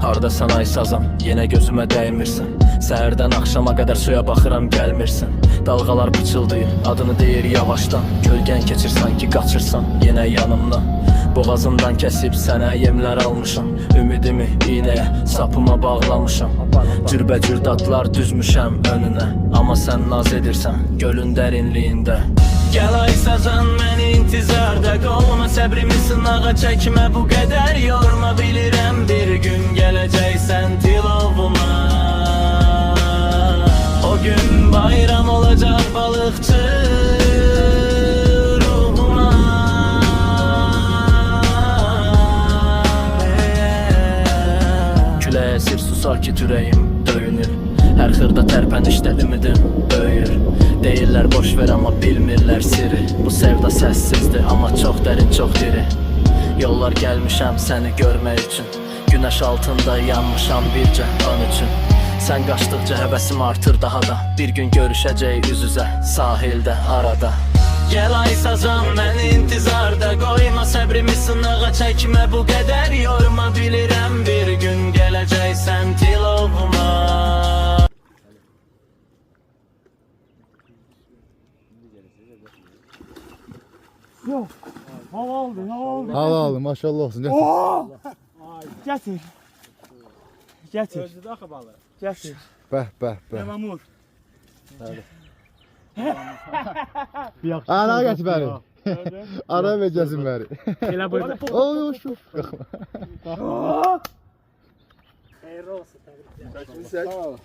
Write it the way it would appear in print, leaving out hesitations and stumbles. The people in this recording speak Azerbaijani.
Hardasan ay sazam, yenə gözümə dəymirsən. Səhərdən axşama qədər suya baxıram, gəlmirsən. Dalğalar pıçıldayır, adını deyir yavaşdan. Kölgən keçir sanki qaçırsan, yenə yanımdan. Boğazımdan kəsib sənə yemlər almışam. Ümidimi iynəyə, sapıma bağlamışam. Cürbəcür dadlar düzmüşəm önünə. Amma sən naz edirsən, gölün dərinliyində. Gəl ay sazan məni intizarda qolma, səbrimi sınağa çəkmə bu qədər yorma. Bilirəm bir gün gələcəksən tilovuma. O gün bayram olacaq balıqçı ruhuma. Küləyə əsir susar ki ürəyim döyünür. Hər xırda tərpənişdə ümidim böyür. Deyirlər boş ver amma bilmirlər siri. Bu sevda səssizdir amma çox dərin, çox diri. Yollar gəlmişəm səni görmək üçün. Günəş altında yanmışam bircə an üçün. Sən qaçdıqca həvəsim artır daha da. Bir gün görüşəcək üz-üzə sahildə arada. Gəl ay sazam məni intizarda qoyma, səbrimi sınağa çəkmə bu qədər yorma. Bilirəm bir gün gələcəksən tilovuma. Yok. Hava aldı, hava aldı. Hava aldı, maşallah olsun. Oo! Getir. Getir. Özü axı balı. Getir. Bəh, bəh, bəh. Devamur. Ana gətir bəri. Ara verəcəsin bəri. Elə burada. Oy, şuf. Hayırlı olsun. Sağ ol.